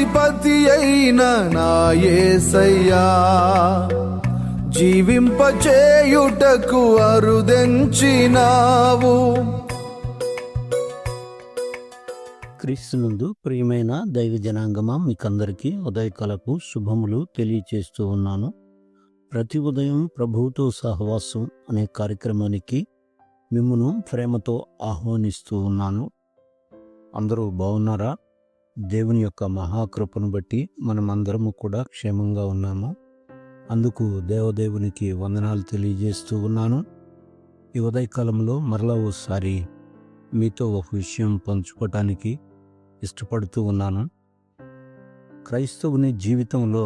న్యాయాధిపతి అయిన నా యేసయ్యా, జీవింపచేయుటకు అరుదెంచినావు. క్రీస్తునందు ప్రియమైన దైవ జనాంగమా, మీకందరికీ ఉదయకాలపు శుభములు తెలియచేస్తూ ఉన్నాను. ప్రతి ఉదయం ప్రభువుతో సహవాసం అనే కార్యక్రమానికి మిమ్మును ప్రేమతో ఆహ్వానిస్తూ ఉన్నాను. అందరూ బాగున్నారా? దేవుని యొక్క మహాకృపను బట్టి మనమందరము కూడా క్షేమంగా ఉన్నాము. అందుకు దేవదేవునికి వందనాలు తెలియజేస్తూ ఉన్నాను. ఈ ఉదయకాలంలో మరలా ఓసారి మీతో ఒక విషయం పంచుకోవటానికి ఇష్టపడుతూ ఉన్నాను. క్రైస్తవుని జీవితంలో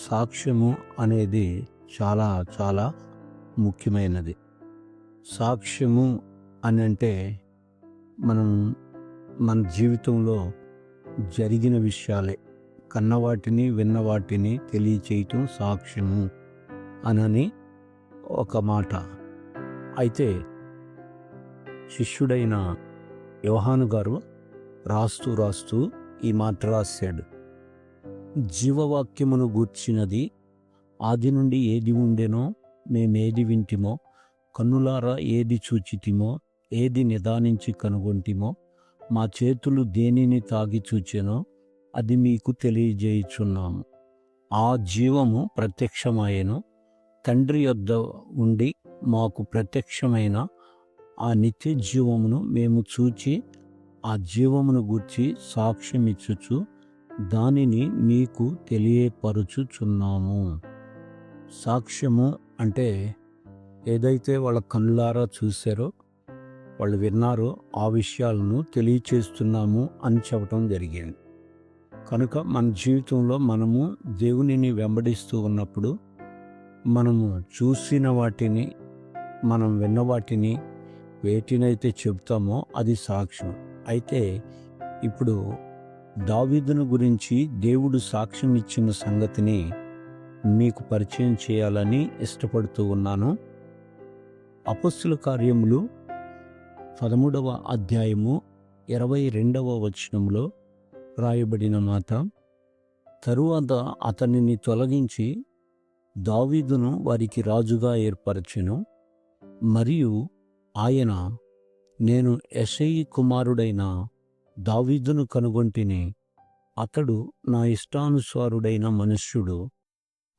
సాక్ష్యము అనేది చాలా చాలా ముఖ్యమైనది. సాక్ష్యము అని అంటే మన జీవితంలో జరిగిన విషయాలే, కన్నవాటిని విన్నవాటిని తెలియచేయటం సాక్ష్యము అనని ఒక మాట. అయితే శిష్యుడైన యోహాను గారు రాస్తూ ఈ మాట రాశాడు. జీవవాక్యమును గూర్చినది ఆది నుండి ఏది ఉండెనో మేమేది వింటిమో, కన్నులారా ఏది చూచితిమో, ఏది నిదానించి కనుగొంటిమో, మా చేతులు దేనిని తాగి చూచెనో అది మీకు తెలియజేయుచున్నాము. ఆ జీవము ప్రత్యక్షమాయెను, తండ్రి యొద్ద ఉండి మాకు ప్రత్యక్షమైన ఆ నిత్య జీవమును మేము చూచి ఆ జీవమును గూర్చి సాక్ష్యమిచ్చుచు దానిని మీకు తెలియపరుచుచున్నాము. సాక్ష్యము అంటే ఏదైతే వాళ్ళ కళ్ళారా చూశారో, వాళ్ళు విన్నారో ఆ విషయాలను తెలియచేస్తున్నాము అని చెప్పడం జరిగింది. కనుక మన జీవితంలో మనము దేవునిని వెంబడిస్తూ ఉన్నప్పుడు మనము చూసిన వాటిని, మనం విన్న వాటిని, వేటినైతే చెబుతామో అది సాక్ష్యం. అయితే ఇప్పుడు దావీదును గురించి దేవుడు సాక్ష్యం ఇచ్చిన సంగతిని మీకు పరిచయం చేయాలని ఇష్టపడుతూ ఉన్నాను. అపొస్తలుల కార్యములు 13వ అధ్యాయము 22వ వచనంలో రాయబడిన మాట, తరువాత అతనిని తొలగించి దావీదును వారికి రాజుగా ఏర్పరచెను. మరియు ఆయన, నేను యెషయి కుమారుడైన దావీదును కనుగొంటిని, అతడు నా ఇష్టానుసారుడైన మనుష్యుడు,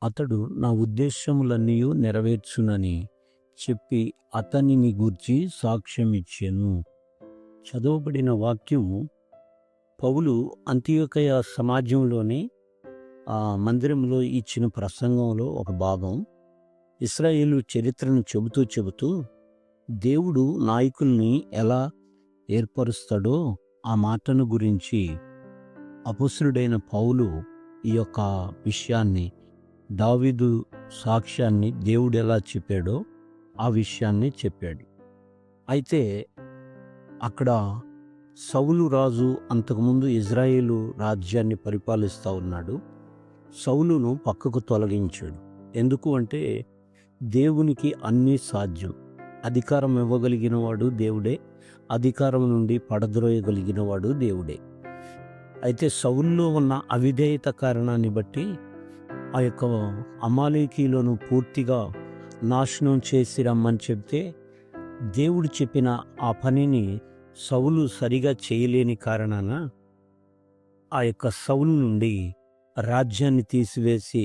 అతడు నా ఉద్దేశములన్నీ నెరవేర్చునని చెప్పి అతనిని గూర్చి సాక్ష్యం ఇచ్చెను. చదవబడిన వాక్యము పౌలు అంతియోకయ సమాజంలోని మందిరంలో ఇచ్చిన ప్రసంగంలో ఒక భాగం. ఇశ్రాయేలు చరిత్రను చెబుతూ దేవుడు నాయకుల్ని ఎలా ఏర్పరుస్తాడో ఆ మాటను గురించి అపొస్తలుడైన పౌలు ఈ యొక్క విషయాన్ని, దావీదు సాక్ష్యాన్ని దేవుడు ఎలా చెప్పాడో ఆ విషయాన్ని చెప్పాడు. అయితే అక్కడ సౌలు రాజు అంతకుముందు ఇజ్రాయేలు రాజ్యాన్ని పరిపాలిస్తూ ఉన్నాడు. సౌలును పక్కకు తొలగించాడు. ఎందుకు అంటే దేవునికి అన్నీ సాధ్యం. అధికారం ఇవ్వగలిగిన వాడు దేవుడే, అధికారం నుండి పడద్రోయగలిగిన వాడు దేవుడే. అయితే సౌలులో ఉన్న అవిధేయత కారణాన్ని బట్టి ఆ యొక్క అమాలేకీలను పూర్తిగా నాశనం చేసి రమ్మని చెప్తే దేవుడు చెప్పిన ఆ పనిని సౌలు సరిగా చేయలేని కారణాన ఆ యొక్క సౌలు నుండి రాజ్యాన్ని తీసివేసి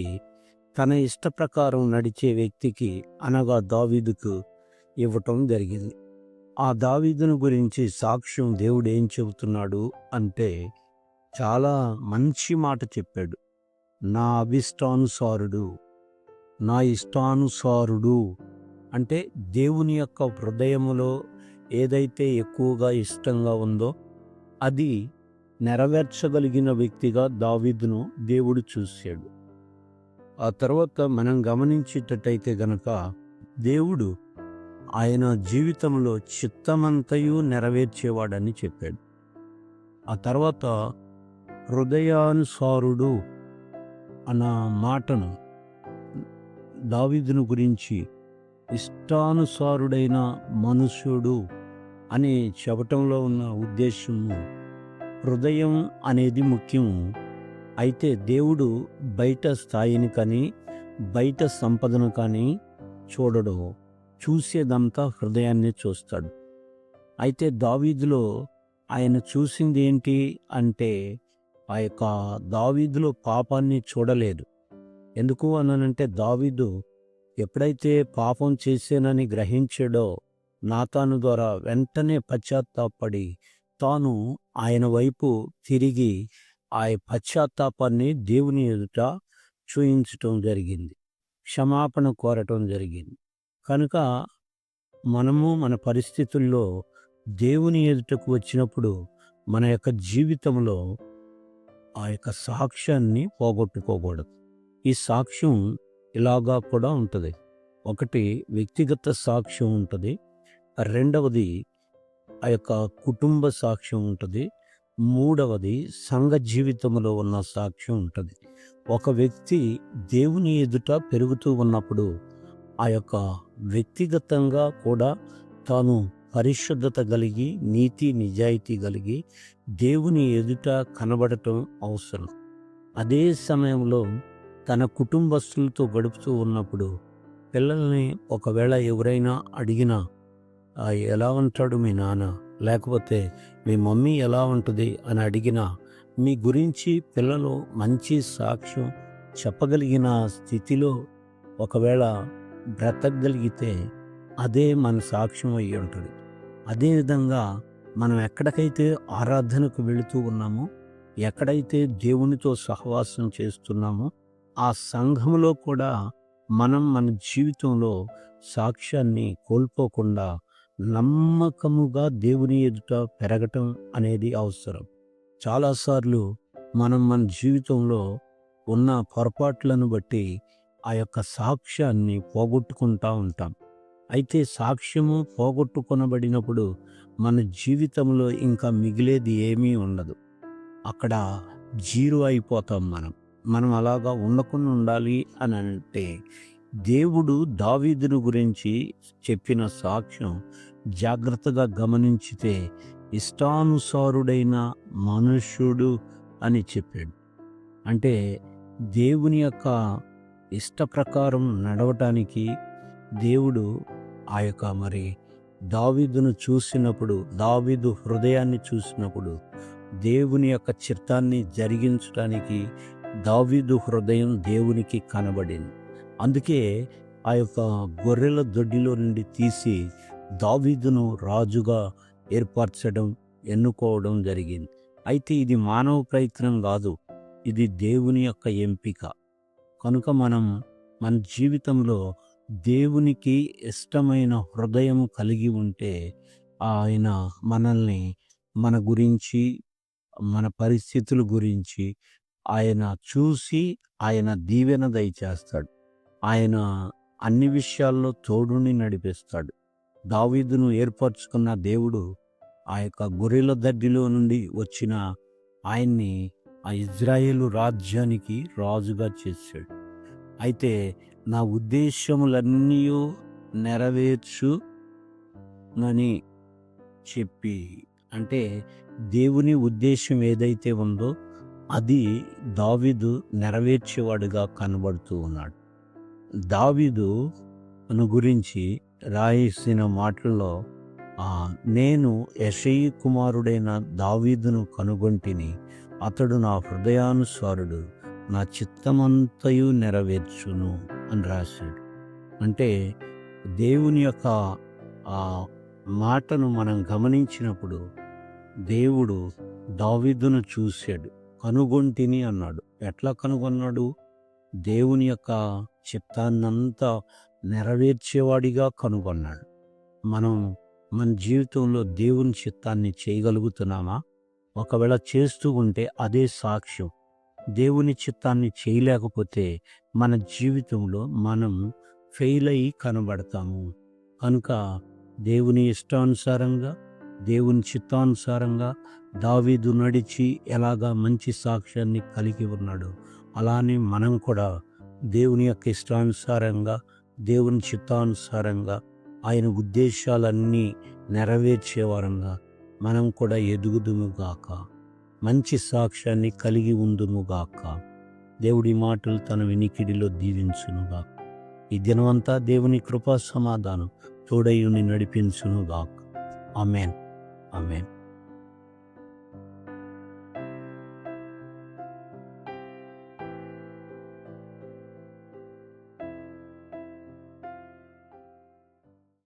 తన ఇష్ట ప్రకారం నడిచే వ్యక్తికి, అనగా దావీదుకు ఇవ్వటం జరిగింది. ఆ దావీదును గురించి సాక్ష్యం దేవుడు ఏం చెబుతున్నాడు అంటే చాలా మంచి మాట చెప్పాడు. నా అభిష్టానుసారుడు, నా ఇష్టానుసారుడు అంటే దేవుని యొక్క హృదయములో ఏదైతే ఎక్కువగా ఇష్టంగా ఉందో అది నెరవేర్చగలిగిన వ్యక్తిగా దావీదును దేవుడు చూశాడు. ఆ తర్వాత మనం గమనించేటట్టయితే గనక దేవుడు ఆయన జీవితంలో చిత్తమంతయు నెరవేర్చేవాడని చెప్పాడు. ఆ తర్వాత హృదయానుసారుడు అన్న మాటను దావీదును గురించి ఇష్టానుసారుడైన మనుష్యుడు అని చెప్పటంలో ఉన్న ఉద్దేశము, హృదయం అనేది ముఖ్యం. అయితే దేవుడు బయట స్థాయిని కానీ బయట సంపదను కానీ చూడడు. చూసేదంతా హృదయాన్ని చూస్తాడు. అయితే దావీదులో ఆయన చూసింది ఏంటి అంటే ఆ యొక్క దావీదులో పాపాన్ని చూడలేదు. ఎందుకు అనంటే దావీదు ఎప్పుడైతే పాపం చేశానని గ్రహించాడో నాతాను ద్వారా వెంటనే పశ్చాత్తాపడి తాను ఆయన వైపు తిరిగి ఆ పశ్చాత్తాపాన్ని దేవుని ఎదుట చూయించటం జరిగింది. క్షమాపణ కోరటం జరిగింది. కనుక మనము మన పరిస్థితుల్లో దేవుని ఎదుటకు వచ్చినప్పుడు మన యొక్క జీవితంలో ఆ యొక్క సాక్ష్యాన్ని పోగొట్టుకోకూడదు. ఈ సాక్ష్యం ఇలాగా కూడా ఉంటుంది. ఒకటి వ్యక్తిగత సాక్ష్యం ఉంటుంది. రెండవది ఆ యొక్క కుటుంబ సాక్ష్యం ఉంటుంది. మూడవది సంఘ జీవితంలో ఉన్న సాక్ష్యం ఉంటుంది. ఒక వ్యక్తి దేవుని ఎదుట పెరుగుతూ ఉన్నప్పుడు ఆ యొక్క వ్యక్తిగతంగా కూడా తాను పరిశుద్ధత కలిగి నీతి నిజాయితీ కలిగి దేవుని ఎదుట కనబడటం అవసరం. అదే సమయంలో తన కుటుంబస్తులతో గడుపుతూ ఉన్నప్పుడు పిల్లల్ని ఒకవేళ ఎవరైనా అడిగినా ఎలా ఉంటాడు మీ నాన్న, లేకపోతే మీ మమ్మీ ఎలా ఉంటుంది అని అడిగినా మీ గురించి పిల్లలు మంచి సాక్ష్యం చెప్పగలిగిన స్థితిలో ఒకవేళ బ్రతకగలిగితే అదే మన సాక్ష్యం అయ్యి ఉంటుంది. అదేవిధంగా మనం ఎక్కడికైతే ఆరాధనకు వెళుతూ ఉన్నామో, ఎక్కడైతే దేవునితో సహవాసం చేస్తున్నామో ఆ సంఘంలో కూడా మనం మన జీవితంలో సాక్ష్యాన్ని కోల్పోకుండా నమ్మకముగా దేవుని ఎదుట పెరగటం అనేది అవసరం. చాలాసార్లు మనం మన జీవితంలో ఉన్న పొరపాట్లను బట్టి ఆ యొక్క సాక్ష్యాన్ని పోగొట్టుకుంటూ ఉంటాం. అయితే సాక్ష్యము పోగొట్టుకొనబడినప్పుడు మన జీవితంలో ఇంకా మిగిలేది ఏమీ ఉండదు. అక్కడ జీరో అయిపోతాం మనం అలాగా ఉండకుండా ఉండాలి అని అంటే దేవుడు దావీదును గురించి చెప్పిన సాక్ష్యం జాగ్రత్తగా గమనించితే ఇష్టానుసారుడైన మనుష్యుడు అని చెప్పాడు. అంటే దేవుని యొక్క ఇష్ట ప్రకారం నడవటానికి దేవుడు ఆ యొక్క దావీదును చూసినప్పుడు, దావీదు హృదయాన్ని చూసినప్పుడు దేవుని యొక్క చిత్తాన్ని జరిగించడానికి దావీదు హృదయం దేవునికి కనబడింది. అందుకే ఆ యొక్క గొర్రెల దొడ్డిలో నుండి తీసి దావీదును రాజుగా ఏర్పరచడం, ఎన్నుకోవడం జరిగింది. అయితే ఇది మానవ ప్రయత్నం కాదు, ఇది దేవుని యొక్క ఎంపిక. కనుక మనం మన జీవితంలో దేవునికి ఇష్టమైన హృదయం కలిగి ఉంటే ఆయన మనల్ని, మన గురించి, మన పరిస్థితుల గురించి ఆయన చూసి ఆయన దీవెన దయచేస్తాడు. ఆయన అన్ని విషయాల్లో తోడుని నడిపిస్తాడు. దావీదును ఏర్పరచుకున్న దేవుడు ఆ యొక్క గొర్రెల దడ్డిలో నుండి వచ్చిన ఆయన్ని ఆ ఇజ్రాయేలు రాజ్యానికి రాజుగా చేశాడు. అయితే నా ఉద్దేశములన్నీ నెరవేర్చునని చెప్పి, అంటే దేవుని ఉద్దేశం ఏదైతే ఉందో అది దావీదు నెరవేర్చేవాడుగా కనబడుతూ ఉన్నాడు. దావీదును గురించి రాసిన మాటల్లో నేను యెషయి కుమారుడైన దావీదును కనుగొంటిని, అతడు నా హృదయానుసారుడు, నా చిత్తమంతయు నెరవేర్చును అని రాశాడు. అంటే దేవుని యొక్క ఆ మాటను మనం గమనించినప్పుడు దేవుడు దావీదును చూశాడు, కనుగొంటిని అన్నాడు. ఎట్లా కనుగొన్నాడు? దేవుని యొక్క చిత్తాన్నంతా నెరవేర్చేవాడిగా కనుగొన్నాడు. మనం మన జీవితంలో దేవుని చిత్తాన్ని చేయగలుగుతున్నామా? ఒకవేళ చేస్తూ ఉంటే అదే సాక్ష్యం. దేవుని చిత్తాన్ని చేయలేకపోతే మన జీవితంలో మనం ఫెయిల్ అయ్యి కనబడతాము. కనుక దేవుని ఇష్టానుసారంగా, దేవుని చిత్తానుసారంగా దావీదు నడిచి ఎలాగా మంచి సాక్ష్యాన్ని కలిగి ఉన్నాడు, అలానే మనం కూడా దేవుని యొక్క ఇష్టానుసారంగా, దేవుని చిత్తానుసారంగా, ఆయన ఉద్దేశాలన్నీ నెరవేర్చేవారంగా మనం కూడా ఎదుగుదుము గాక. మంచి సాక్ష్యాన్ని కలిగి ఉందునుగాక. దేవుడి మాటలు తన వినికిడిలో దీవించునుగాక. ఈ దినమంతా దేవుని కృపా సమాధానం తోడయుని నడిపించునుగాక. ఆమెన్. ఆమెన్.